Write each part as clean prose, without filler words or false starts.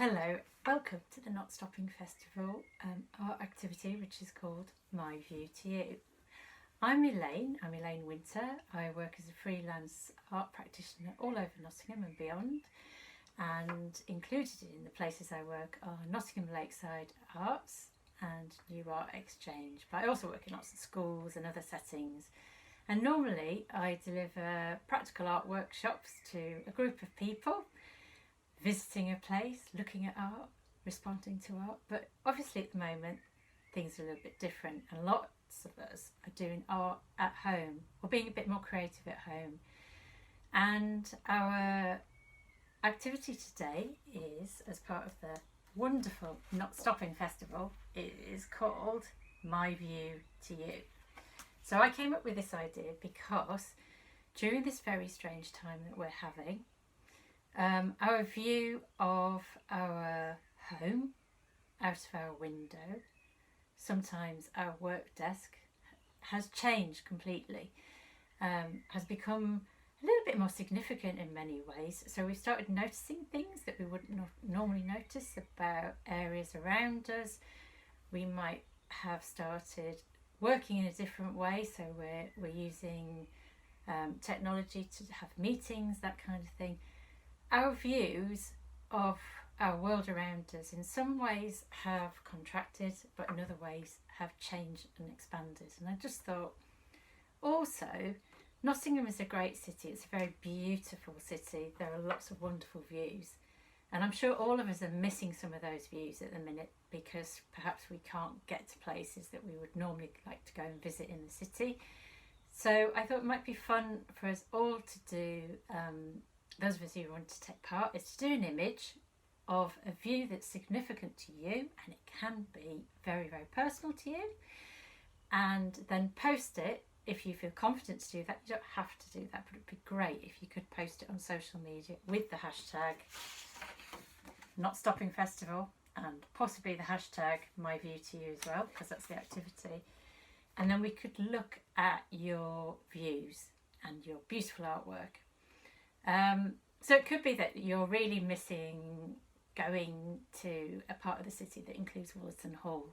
Hello, welcome to the Nottstopping Festival art activity, which is called My View to You. I'm Elaine Winter. I work as a freelance art practitioner all over Nottingham and beyond, and included in the places I work are Nottingham Lakeside Arts and New Art Exchange, but I also work in lots of schools and other settings. And normally I deliver practical art workshops to a group of people, visiting a place, looking at art, responding to art. But obviously at the moment things are a little bit different, and lots of us are doing art at home or being a bit more creative at home. And our activity today is, as part of the wonderful Nottstopping Festival, it is called My View to You. So I came up with this idea because during this very strange time that we're having, our view of our home out of our window, sometimes our work desk, has changed completely, has become a little bit more significant in many ways. So we started noticing things that we wouldn't normally notice about areas around us. We might have started working in a different way, so we're using technology to have meetings, that kind of thing. Our views of our world around us in some ways have contracted, but in other ways have changed and expanded. And I just thought, also, Nottingham is a great city. It's a very beautiful city. There are lots of wonderful views. And I'm sure all of us are missing some of those views at the minute because perhaps we can't get to places that we would normally like to go and visit in the city. So I thought it might be fun for us all to do, those of us who want to take part, is to do an image of a view that's significant to you, and it can be very, very personal to you, and then post it. If you feel confident to do that, you don't have to do that, but it'd be great if you could post it on social media with the hashtag Nottstopping Festival and possibly the hashtag My View to You as well, because that's the activity. And then we could look at your views and your beautiful artwork. So it could be that you're really missing going to a part of the city that includes Wollerton Hall,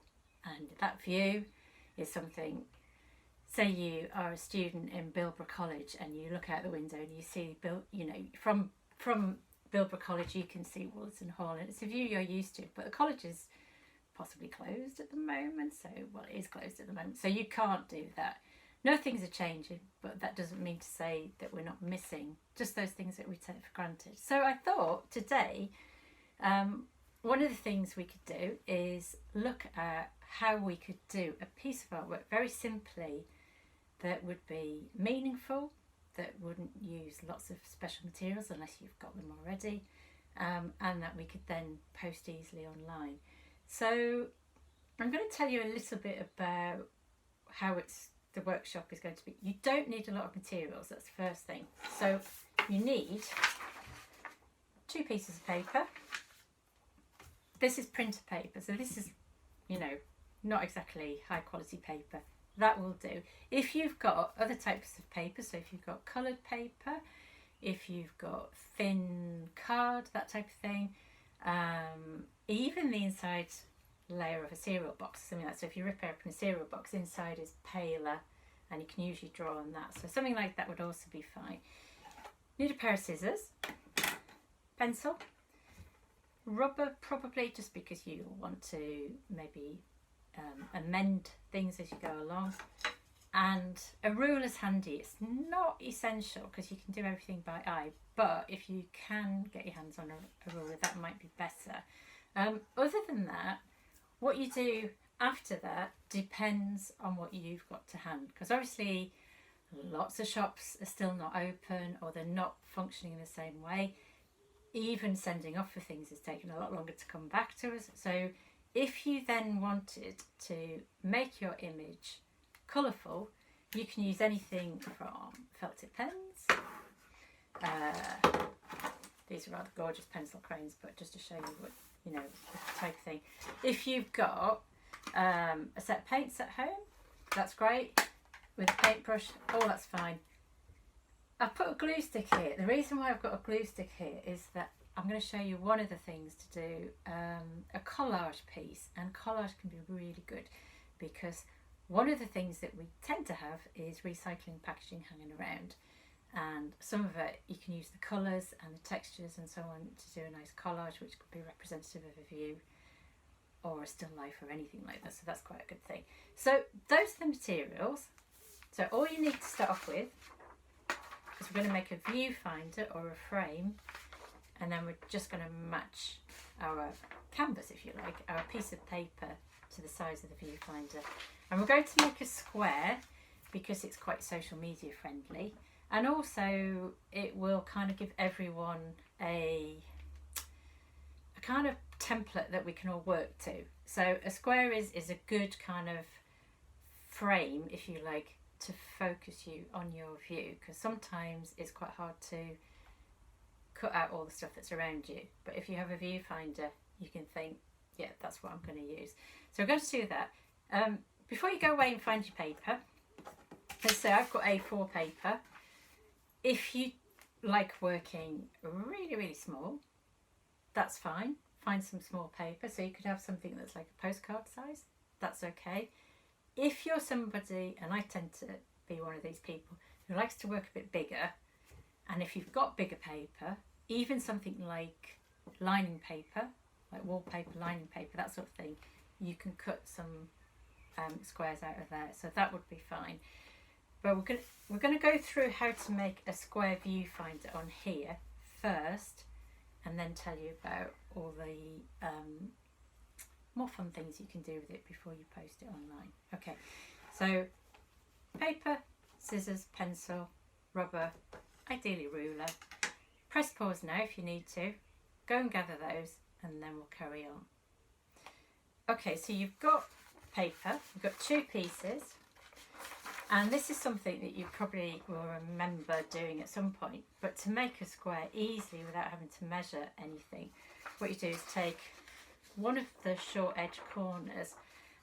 and that view is something. Say you are a student in Bilborough College and you look out the window and you see, from Bilborough College you can see Wollerton Hall, and it's a view you're used to, but the college is possibly closed at the moment, it is closed at the moment, so you can't do that. No, things are changing, but that doesn't mean to say that we're not missing just those things that we take for granted. So I thought today, one of the things we could do is look at how we could do a piece of artwork very simply that would be meaningful, that wouldn't use lots of special materials unless you've got them already, and that we could then post easily online. So I'm going to tell you a little bit about how the workshop is going to be. You don't need a lot of materials, that's the first thing. So you need 2 pieces of paper. This is printer paper, so this is, not exactly high quality paper. That will do. If you've got other types of paper, so if you've got coloured paper, if you've got thin card, that type of thing, even the inside layer of a cereal box, something like that. So if you rip open a cereal box, inside is paler, and you can usually draw on that. So something like that would also be fine. You need a pair of scissors, pencil, rubber probably, just because you want to maybe amend things as you go along, and a ruler's handy. It's not essential because you can do everything by eye, but if you can get your hands on a ruler, that might be better. Other than that, what you do after that depends on what you've got to hand, because obviously lots of shops are still not open or they're not functioning in the same way. Even sending off for things is taking a lot longer to come back to us. So if you then wanted to make your image colourful, you can use anything from felt tip pens. These are rather gorgeous pencil crayons, but just to show you what, the type of thing. If you've got a set of paints at home, that's great. With a paintbrush, that's fine. I've put a glue stick here. The reason why I've got a glue stick here is that I'm going to show you one of the things to do, a collage piece, and collage can be really good because one of the things that we tend to have is recycling packaging hanging around, and some of it you can use the colours and the textures and so on to do a nice collage which could be representative of a view or a still life or anything like that, so that's quite a good thing. So those are the materials. So all you need to start off with is we're going to make a viewfinder or a frame, and then we're just going to match our canvas, if you like, our piece of paper to the size of the viewfinder. And we're going to make a square because it's quite social media friendly, and also it will kind of give everyone a kind of template that we can all work to. So a square is a good kind of frame, if you like, to focus you on your view, because sometimes it's quite hard to cut out all the stuff that's around you, but if you have a viewfinder you can think, yeah, that's what I'm going to use. So we're going to do that. Before you go away and find your paper, let's say I've got A4 paper. If you like working really small, that's fine. Find some small paper, so you could have something that's like a postcard size, that's okay. If you're somebody, and I tend to be one of these people who likes to work a bit bigger, and if you've got bigger paper, even something like lining paper, like wallpaper, lining paper, that sort of thing, you can cut some squares out of there, so that would be fine. But we're going to go through how to make a square viewfinder on here first, and then tell you about all the more fun things you can do with it before you post it online. Okay, so paper, scissors, pencil, rubber, ideally ruler. Press pause now if you need to. Go and gather those, and then we'll carry on. Okay, so you've got paper, you've got two pieces, and this is something that you probably will remember doing at some point, but to make a square easily without having to measure anything, what you do is take one of the short edge corners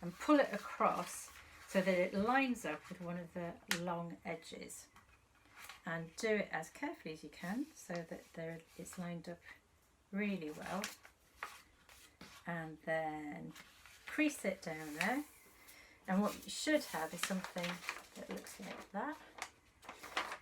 and pull it across so that it lines up with one of the long edges, and do it as carefully as you can so that it's lined up really well, and then crease it down there. And what you should have is something that looks like that.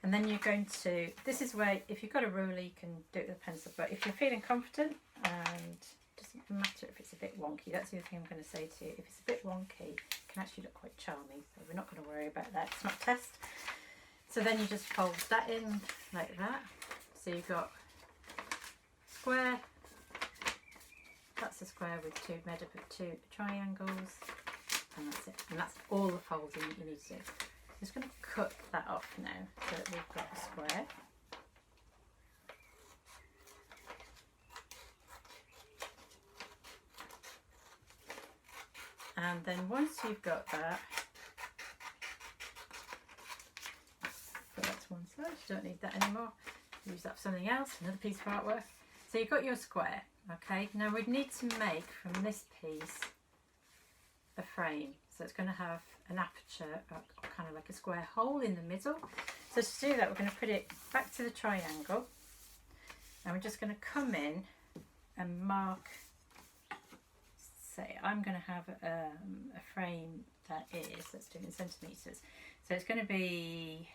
And then you're going to, this is where, if you've got a ruler you can do it with a pencil, but if you're feeling confident, and it doesn't matter if it's a bit wonky, that's the other thing I'm going to say to you, if it's a bit wonky it can actually look quite charming, so we're not going to worry about that, it's not a test. So then you just fold that in like that, so you've got square, that's a square with made up of two triangles, and that's it, and that's all the folding that you need to do. I'm just going to cut that off now so that we've got a square. And then once you've got that, put that to one side, you don't need that anymore, use that for something else, another piece of artwork. So you've got your square, okay? Now we'd need to make from this piece a frame, so it's going to have an aperture, or kind of like a square hole in the middle. So to do that we're going to put it back to the triangle, and we're just going to come in and mark, say I'm going to have a frame that is, let's do it in centimetres, so it's going to be,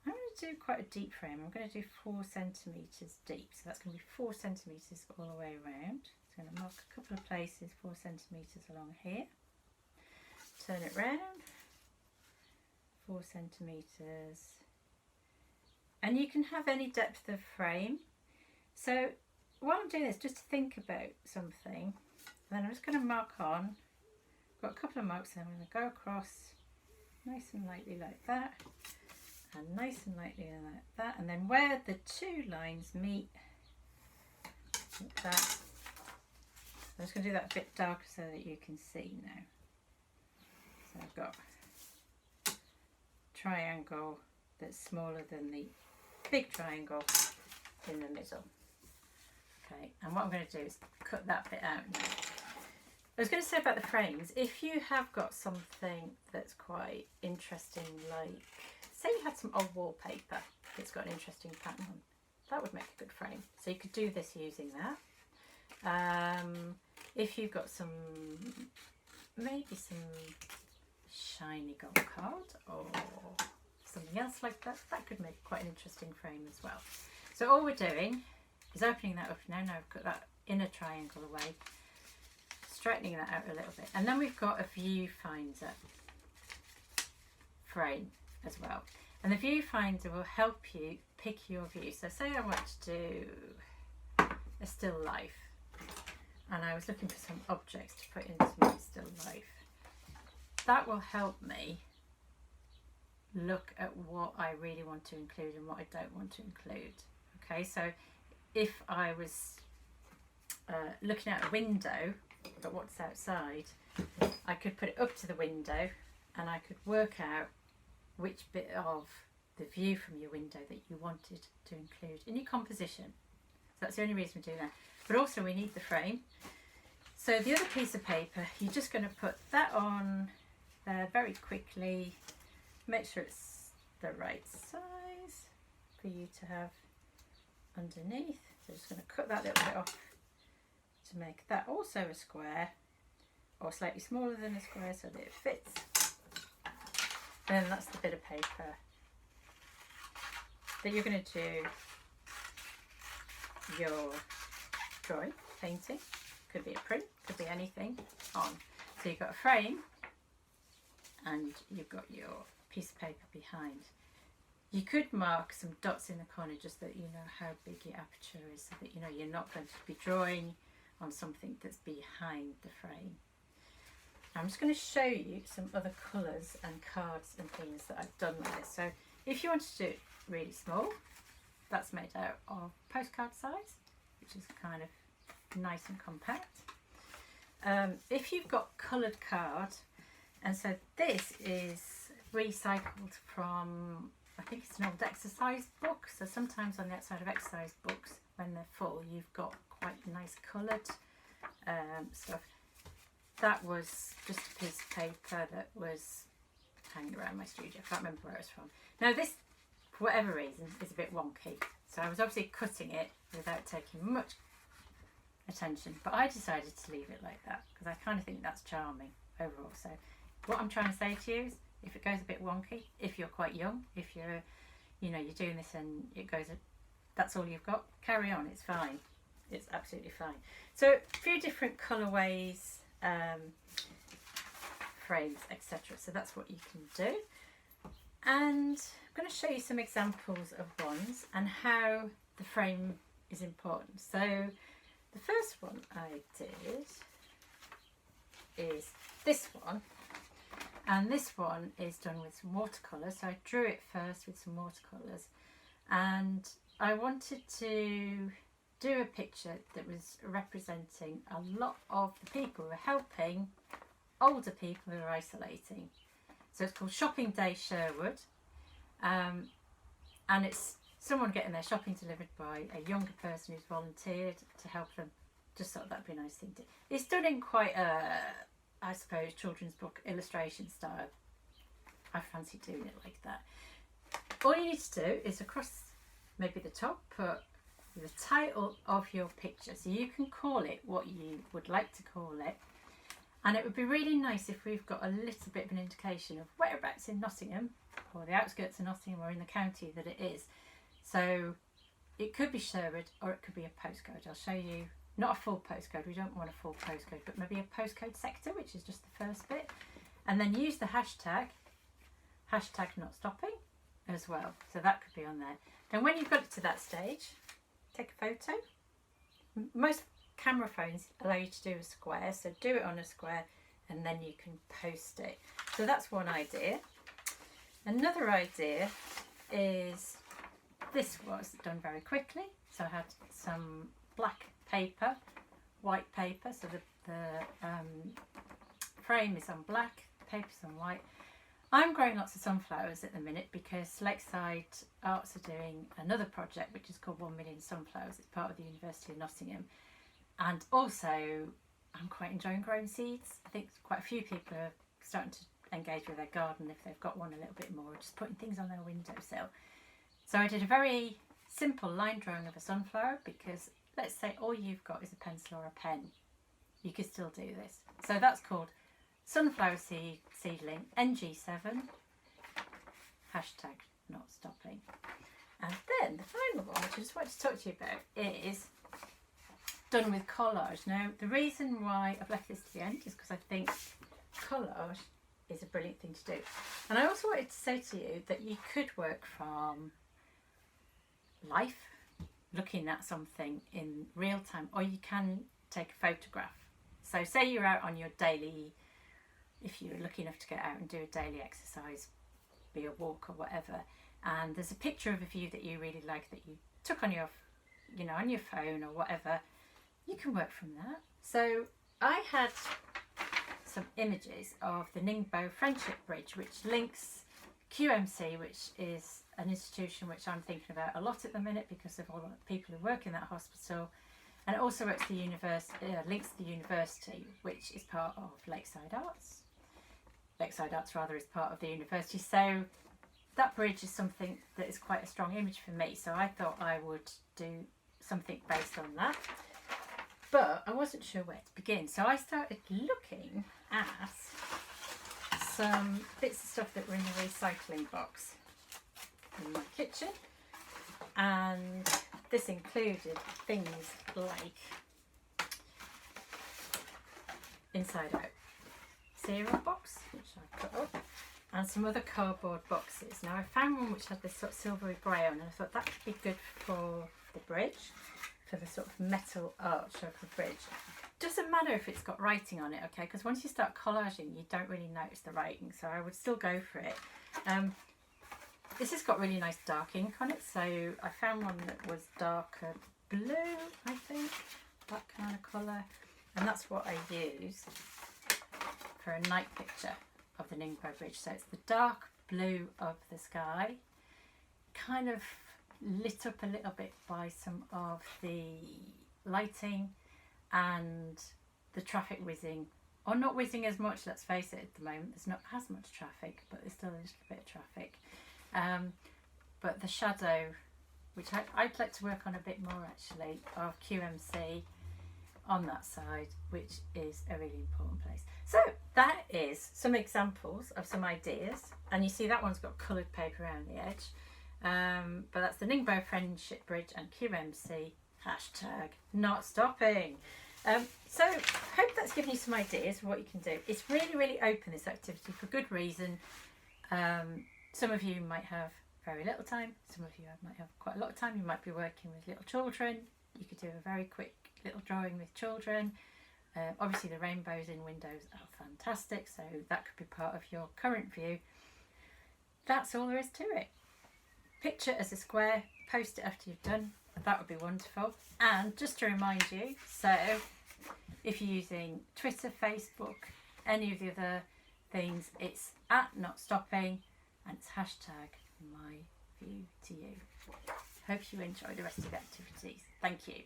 I'm going to do quite a deep frame, I'm going to do 4 centimetres deep, so that's going to be 4 centimetres all the way around. So I'm going to mark a couple of places 4 centimetres along here, turn it round, 4 centimetres, and you can have any depth of frame. So while I'm doing this, just to think about something, then I'm just going to mark on, got a couple of marks, and I'm going to go across nice and lightly like that, and nice and lightly like that, and then where the two lines meet, like that. I'm just going to do that a bit darker so that you can see now. So I've got a triangle that's smaller than the big triangle in the middle. Okay, and what I'm going to do is cut that bit out now. I was going to say about the frames, if you have got something that's quite interesting, like say you had some old wallpaper that's got an interesting pattern on, that would make a good frame. So you could do this using that. If you've got maybe some shiny gold card or something else like that, that could make quite an interesting frame as well. So all we're doing is opening that up now. Now I've got that inner triangle away, straightening that out a little bit, and then we've got a viewfinder frame as well. And the viewfinder will help you pick your view. So say I want to do a still life, and I was looking for some objects to put into my still life. That will help me look at what I really want to include and what I don't want to include. Okay, so if I was looking out a window at what's outside, I could put it up to the window and I could work out which bit of the view from your window that you wanted to include in your composition. So that's the only reason we're doing that. But also we need the frame. So the other piece of paper, you're just going to put that on there very quickly. Make sure it's the right size for you to have underneath. So just going to cut that little bit off to make that also a square, or slightly smaller than a square so that it fits. And that's the bit of paper that you're going to do your drawing, painting, could be a print, could be anything on. So you've got a frame and you've got your piece of paper behind. You could mark some dots in the corner just so that you know how big your aperture is, so that you know you're not going to be drawing on something that's behind the frame. I'm just going to show you some other colours and cards and things that I've done with this. So if you want to do it really small, that's made out of postcard size, which is kind of nice and compact. If you've got coloured card, and so this is recycled from, I think it's an old exercise book. So sometimes on the outside of exercise books, when they're full, you've got quite nice coloured stuff. That was just a piece of paper that was hanging around my studio. I can't remember where it's from. Now this, for whatever reason, is a bit wonky. So I was obviously cutting it without taking much attention, but I decided to leave it like that because I kind of think that's charming overall. So what I'm trying to say to you is, if it goes a bit wonky, if you're quite young, if you're, you know, you're doing this and it goes, that's all you've got, carry on, it's fine. It's absolutely fine. So a few different colourways, frames, etc. So that's what you can do. And I'm going to show you some examples of ones and how the frame is important. So the first one I did is this one, and this one is done with some watercolours. So I drew it first with some watercolours, and I wanted to do a picture that was representing a lot of the people who are helping older people who are isolating. So it's called Shopping Day Sherwood, and it's someone getting their shopping delivered by a younger person who's volunteered to help them. Just thought that'd be a nice thing to do. It's done in quite a, I suppose, children's book illustration style. I fancy doing it like that. All you need to do is across maybe the top put the title of your picture, so you can call it what you would like to call it. And it would be really nice if we've got a little bit of an indication of whereabouts in Nottingham, or the outskirts of Nottingham, or in the county that it is. So it could be Sherwood, or it could be a postcode. I'll show you, not a full postcode, we don't want a full postcode, but maybe a postcode sector, which is just the first bit. And then use the hashtag Nottstopping as well. So that could be on there. And when you've got it to that stage, take a photo. Most camera phones allow you to do a square, so do it on a square and then you can post it. So that's one idea. Another idea is, this was done very quickly. So I had some black paper, white paper, so the frame is on black, the paper's on white. I'm growing lots of sunflowers at the minute because Lakeside Arts are doing another project which is called 1 Million Sunflowers. It's part of the University of Nottingham. And also I'm quite enjoying growing seeds. I think quite a few people are starting to engage with their garden if they've got one a little bit more, just putting things on their windowsill. So I did a very simple line drawing of a sunflower, because let's say all you've got is a pencil or a pen. You could still do this. So that's called sunflower seedling NG7 hashtag not stopping. And then the final one, which I just wanted to talk to you about, is done with collage. Now, the reason why I've left this to the end is because I think collage is a brilliant thing to do. And I also wanted to say to you that you could work from life, looking at something in real time, or you can take a photograph. So say you're out on your daily, if you're lucky enough to get out and do a daily exercise, be a walk or whatever, and there's a picture of a view that you really like that you took on your, you know, on your phone or whatever, you can work from that. So I had some images of the Ningbo Friendship Bridge, which links QMC, which is an institution which I'm thinking about a lot at the minute because of all the people who work in that hospital, and it also works the links to the university, which is part of Lakeside Arts. Lakeside Arts rather is part of the university, so that bridge is something that is quite a strong image for me, so I thought I would do something based on that. But I wasn't sure where to begin, so I started looking at some bits of stuff that were in the recycling box in my kitchen, and this included things like Inside Out cereal box, which I put up, and some other cardboard boxes. Now I found one which had this sort of silvery grey on, and I thought that could be good for the bridge, for the sort of metal arch of the bridge. Doesn't matter if it's got writing on it, okay, because once you start collaging you don't really notice the writing, so I would still go for it. This has got really nice dark ink on it, so I found one that was darker blue, I think, that kind of colour, and that's what I use for a night picture of the Ningbo Bridge. So it's the dark blue of the sky, kind of lit up a little bit by some of the lighting and the traffic whizzing, or not whizzing as much, let's face it, at the moment there's not as much traffic, but there's still a little bit of traffic. But the shadow, which I'd like to work on a bit more actually, of QMC on that side, which is a really important place. So that is some examples of some ideas, and you see that one's got coloured paper around the edge, but that's the Ningbo Friendship Bridge and QMC hashtag not stopping. So hope that's given you some ideas of what you can do. It's really, really open, this activity, for good reason. Some of you might have very little time, some of you might have quite a lot of time. You might be working with little children. You could do a very quick little drawing with children. Obviously the rainbows in windows are fantastic, so that could be part of your current view. That's all there is to it. Picture as a square, post it after you've done, that would be wonderful. And just to remind you, so if you're using Twitter, Facebook, any of the other things, it's at not stopping, and it's hashtag my view to you. Hope you enjoy the rest of the activities. Thank you.